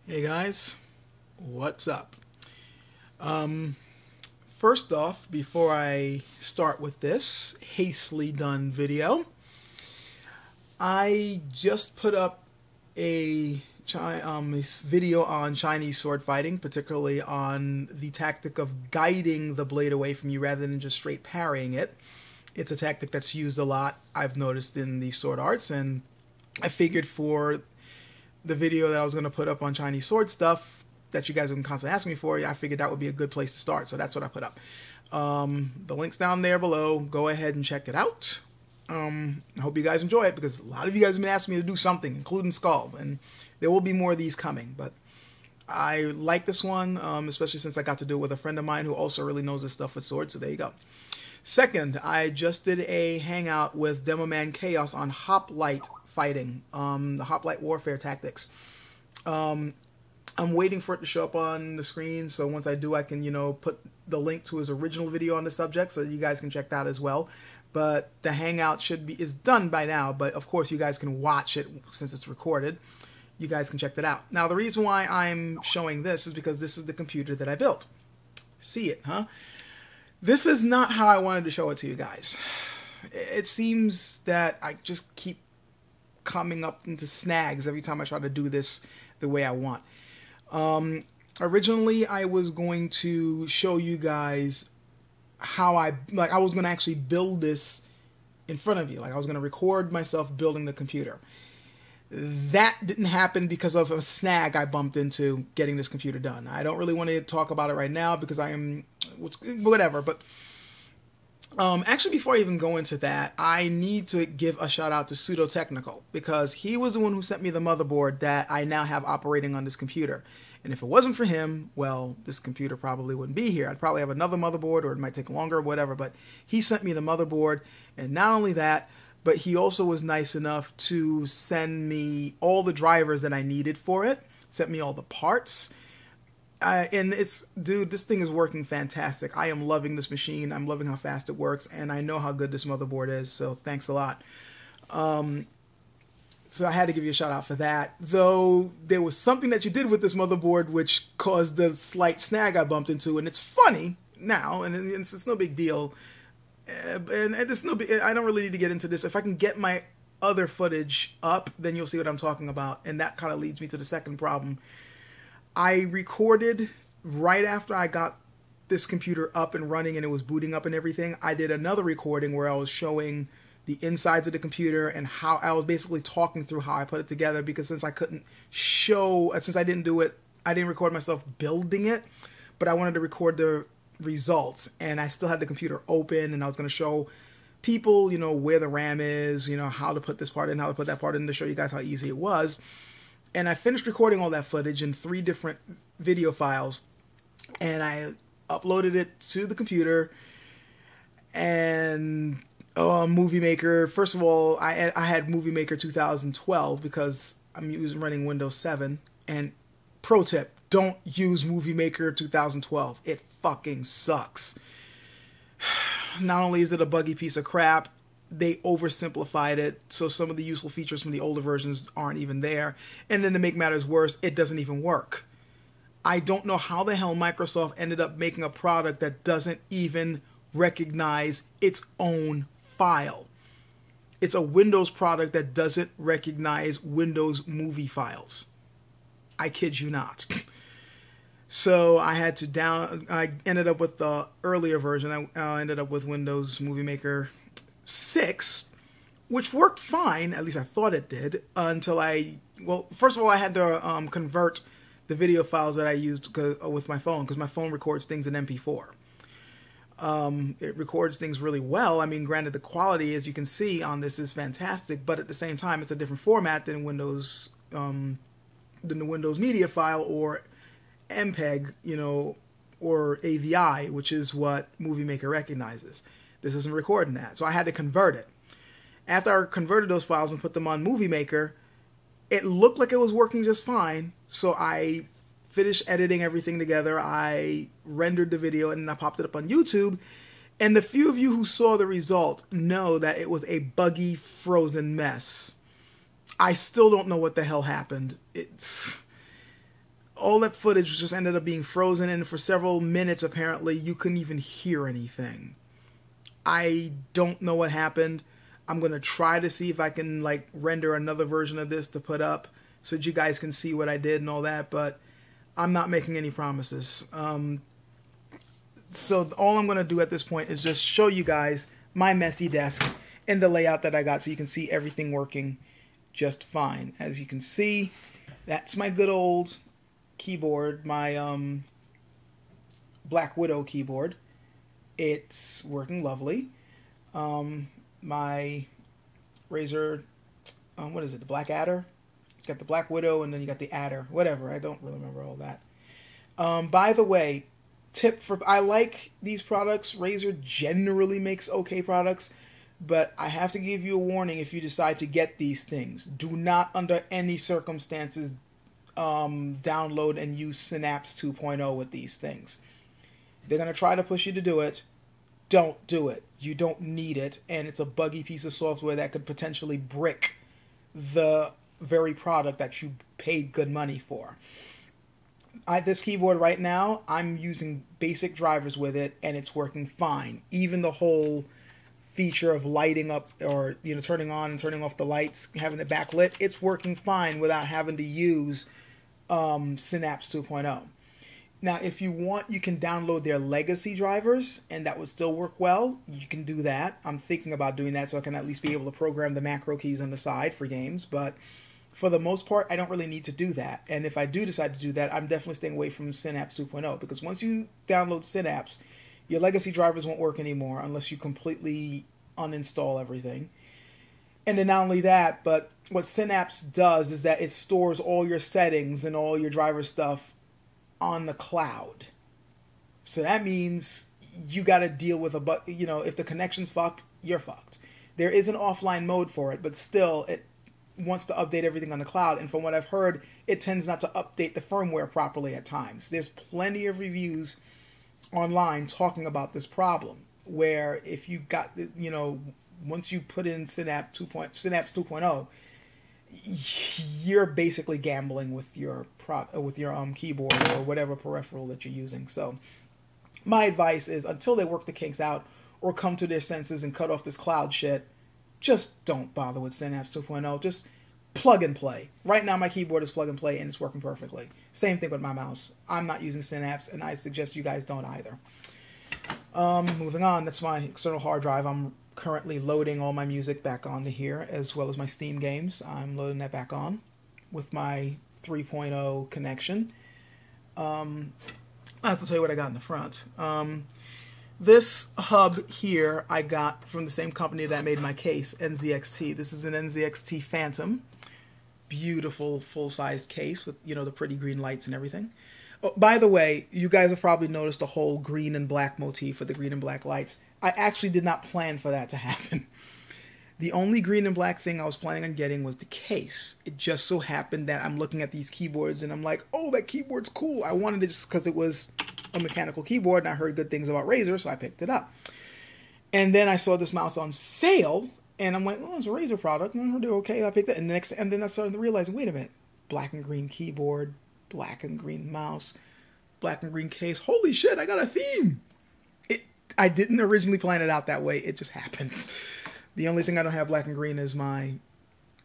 Hey guys, what's up? First off, before I start with this hastily done video, I just put up this video on Chinese sword fighting, particularly on the tactic of guiding the blade away from you rather than just straight parrying it. It's a tactic that's used a lot, I've noticed, in the sword arts, and I figured for the video that I was going to put up on Chinese sword stuff that you guys have been constantly asking me for, I figured that would be a good place to start. So that's what I put up. The link's down there below. Go ahead and check it out. I hope you guys enjoy it because a lot of you guys have been asking me to do something, including Skull, and there will be more of these coming. But I like this one, especially since I got to do it with a friend of mine who also really knows this stuff with swords. So there you go. Second, I just did a hangout with Demo Man Chaos on Hoplite fighting, the Hoplite warfare tactics. I'm waiting for it to show up on the screen, so once I do, I can, put the link to his original video on the subject, so you guys can check that as well. But the hangout is done by now, but of course you guys can watch it since it's recorded. You guys can check that out. Now, the reason why I'm showing this is because this is the computer that I built. See it, huh? This is not how I wanted to show it to you guys. It seems that I just keep coming up into snags every time I try to do this the way I want. Originally, I was going to show you guys how I was going to actually build this in front of you. I was going to record myself building the computer. That didn't happen because of a snag I bumped into getting this computer done. I don't really want to talk about it right now because I am whatever, but actually, before I even go into that, I need to give a shout out to Sudo Technickal because he was the one who sent me the motherboard that I now have operating on this computer. And if it wasn't for him, well, this computer probably wouldn't be here. I'd probably have another motherboard, or it might take longer or whatever, but he sent me the motherboard. And not only that, but he also was nice enough to send me all the drivers that I needed for it, sent me all the parts. And dude, this thing is working fantastic. I am loving this machine. I'm loving how fast it works, and I know how good this motherboard is, so thanks a lot. So I had to give you a shout out for that. Though there was something that you did with this motherboard which caused the slight snag I bumped into, and it's funny now, and it's no big deal. And it's no big, I don't really need to get into this. If I can get my other footage up, then you'll see what I'm talking about, and that kind of leads me to the second problem. I recorded right after I got this computer up and running and it was booting up and everything. I did another recording where I was showing the insides of the computer and how I was basically talking through how I put it together, because since I didn't do it, I didn't record myself building it, but I wanted to record the results, and I still had the computer open, and I was going to show people, where the RAM is, how to put this part in, how to put that part in, to show you guys how easy it was. And I finished recording all that footage in 3 different video files, and I uploaded it to the computer. And Movie Maker, first of all, I had Movie Maker 2012 because I'm running Windows 7. And pro tip, don't use Movie Maker 2012. It fucking sucks. Not only is it a buggy piece of crap, they oversimplified it, so some of the useful features from the older versions aren't even there. And then to make matters worse, it doesn't even work. I don't know how the hell Microsoft ended up making a product that doesn't even recognize its own file. It's a Windows product that doesn't recognize Windows movie files. I kid you not. So I had to I ended up with the earlier version. I ended up with Windows Movie Maker 6, which worked fine, at least I thought it did, until first of all, I had to convert the video files that I used with my phone, because my phone records things in MP4. It records things really well. I mean, granted, the quality, as you can see on this, is fantastic, but at the same time, it's a different format than Windows, than the Windows Media File or MPEG, or AVI, which is what Movie Maker recognizes. This isn't recording that, so I had to convert it. After I converted those files and put them on Movie Maker, it looked like it was working just fine, so I finished editing everything together. I rendered the video, and then I popped it up on YouTube, and the few of you who saw the result know that it was a buggy, frozen mess. I still don't know what the hell happened. all that footage just ended up being frozen, and for several minutes, apparently, you couldn't even hear anything. I don't know what happened. I'm going to try to see if I can, like, render another version of this to put up so that you guys can see what I did and all that, but I'm not making any promises. So all I'm going to do at this point is just show you guys my messy desk and the layout that I got so you can see everything working just fine. As you can see, that's my good old keyboard, my Black Widow keyboard. It's working lovely. My Razer, what is it, the Black Adder? You got the Black Widow and then you got the Adder, whatever, I don't really remember all that. By the way, I like these products. Razer generally makes okay products, but I have to give you a warning if you decide to get these things. Do not, under any circumstances, download and use Synapse 2.0 with these things. They're going to try to push you to do it. Don't do it. You don't need it, and it's a buggy piece of software that could potentially brick the very product that you paid good money for. This keyboard right now, I'm using basic drivers with it, and it's working fine. Even the whole feature of lighting up, or turning on and turning off the lights, having it backlit, it's working fine without having to use Synapse 2.0. Now, if you want, you can download their legacy drivers, and that would still work well. You can do that. I'm thinking about doing that so I can at least be able to program the macro keys on the side for games, but for the most part, I don't really need to do that. And if I do decide to do that, I'm definitely staying away from Synapse 2.0, because once you download Synapse, your legacy drivers won't work anymore unless you completely uninstall everything. And then not only that, but what Synapse does is that it stores all your settings and all your driver stuff on the cloud. So that means you got to deal with if the connection's fucked, you're fucked. There is an offline mode for it, but still, it wants to update everything on the cloud, and from what I've heard, it tends not to update the firmware properly at times. There's plenty of reviews online talking about this problem, where if you got, once you put in Synapse 2.0, you're basically gambling with your keyboard or whatever peripheral that you're using. So my advice is, until they work the kinks out or come to their senses and cut off this cloud shit, just don't bother with Synapse 2.0. Just plug and play. Right now my keyboard is plug and play and it's working perfectly. Same thing with my mouse. I'm not using Synapse, and I suggest you guys don't either. Moving on, that's my external hard drive. I'm currently loading all my music back onto here, as well as my Steam games. I'm loading that back on with my 3.0 connection. I have to tell you what I got in the front. This hub here I got from the same company that made my case, NZXT. This is an NZXT Phantom. Beautiful full-size case with, the pretty green lights and everything. Oh, by the way, you guys have probably noticed a whole green and black motif with the green and black lights. I actually did not plan for that to happen. The only green and black thing I was planning on getting was the case. It just so happened that I'm looking at these keyboards and I'm like, oh, that keyboard's cool. I wanted it just because it was a mechanical keyboard and I heard good things about Razer, so I picked it up. And then I saw this mouse on sale and I'm like, oh, it's a Razer product. And I heard they're okay. I picked it. And then I started realizing, wait a minute, black and green keyboard, black and green mouse, black and green case. Holy shit, I got a theme. I didn't originally plan it out that way. It just happened. The only thing I don't have black and green is my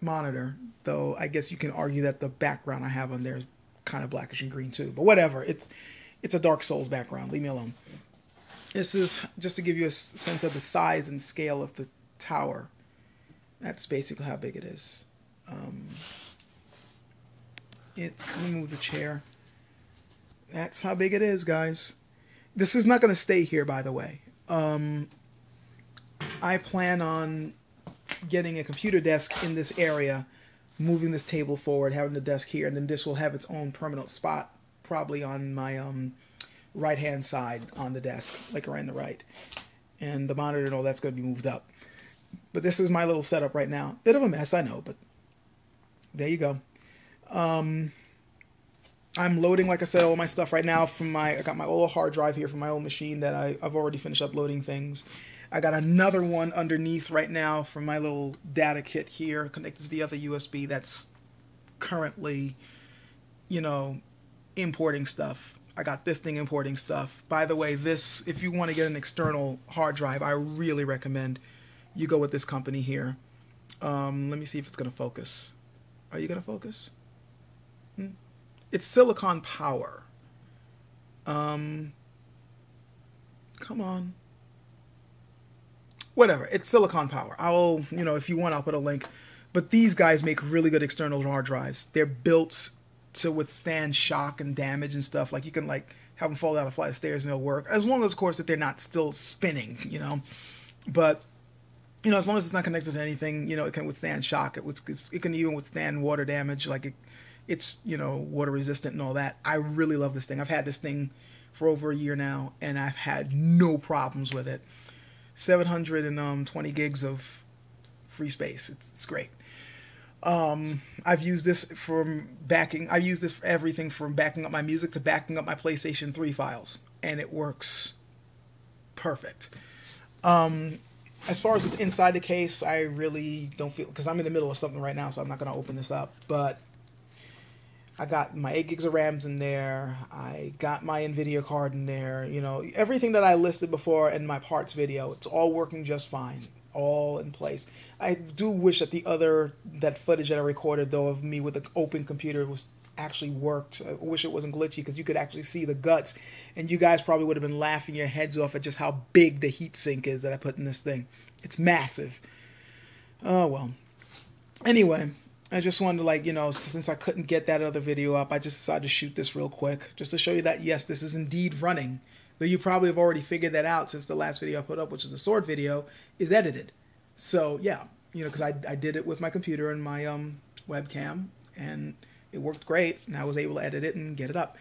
monitor, though I guess you can argue that the background I have on there is kind of blackish and green too. But whatever. It's a Dark Souls background. Leave me alone. This is just to give you a sense of the size and scale of the tower. That's basically how big it is. Let me move the chair. That's how big it is, guys. This is not going to stay here, by the way. I plan on getting a computer desk in this area, moving this table forward, having the desk here, and then this will have its own permanent spot, probably on my right-hand side on the desk, like right on the right. And the monitor and all that's going to be moved up. But this is my little setup right now. Bit of a mess, I know, but there you go. I'm loading, like I said, all my stuff right now from I got my old hard drive here from my old machine that I've already finished uploading things. I got another one underneath right now from my little data kit here, connected to the other USB that's currently, importing stuff. I got this thing importing stuff. By the way, this, if you want to get an external hard drive, I really recommend you go with this company here. Let me see if it's going to focus. Are you going to focus? It's Silicon Power. Come on. Whatever. It's Silicon Power. I'll, if you want, I'll put a link. But these guys make really good external hard drives. They're built to withstand shock and damage and stuff. Like, you can, like, have them fall down a flight of stairs and it'll work. As long as, of course, that they're not still spinning, But, as long as it's not connected to anything, it can withstand shock. It can even withstand water damage. Like, it's, water resistant and all that. I really love this thing. I've had this thing for over a year now, and I've had no problems with it. 720 gigs of free space. It's great. I've used this for everything from backing up my music to backing up my PlayStation 3 files, and it works perfect. As far as what's inside the case, I really don't feel, because I'm in the middle of something right now, so I'm not going to open this up, but I got my 8 gigs of RAMs in there. I got my NVIDIA card in there. Everything that I listed before in my parts video, it's all working just fine. All in place. I do wish that that footage that I recorded, though, of me with an open computer was actually worked. I wish it wasn't glitchy, because you could actually see the guts, and you guys probably would have been laughing your heads off at just how big the heatsink is that I put in this thing. It's massive. Oh, well. Anyway, I just wanted to, since I couldn't get that other video up, I just decided to shoot this real quick, just to show you that, yes, this is indeed running. Though you probably have already figured that out, since the last video I put up, which is the sword video, is edited. So, yeah, because I did it with my computer and my webcam, and it worked great, and I was able to edit it and get it up.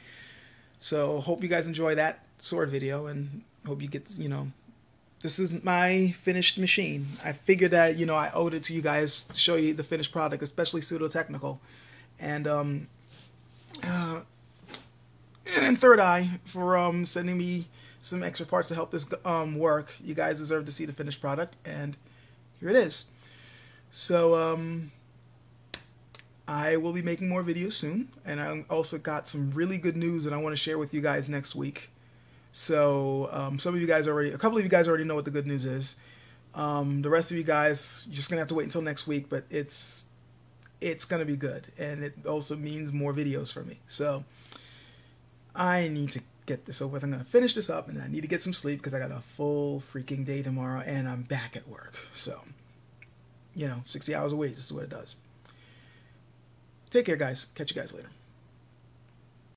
So, hope you guys enjoy that sword video, and hope you get, this is my finished machine. I figured that, I owed it to you guys to show you the finished product, especially Sudo Technickal. And Third Eye for sending me some extra parts to help this work. You guys deserve to see the finished product, and here it is. So I will be making more videos soon, and I also got some really good news that I want to share with you guys next week. So a couple of you guys already know what the good news is. The rest of you guys, you're just gonna have to wait until next week, but it's gonna be good, and it also means more videos for me. So I need to get this over with. I'm going to finish this up, and I need to get some sleep, because I got a full freaking day tomorrow, and I'm back at work. So, 60 hours a week, this is what it does. Take care, guys. Catch you guys later.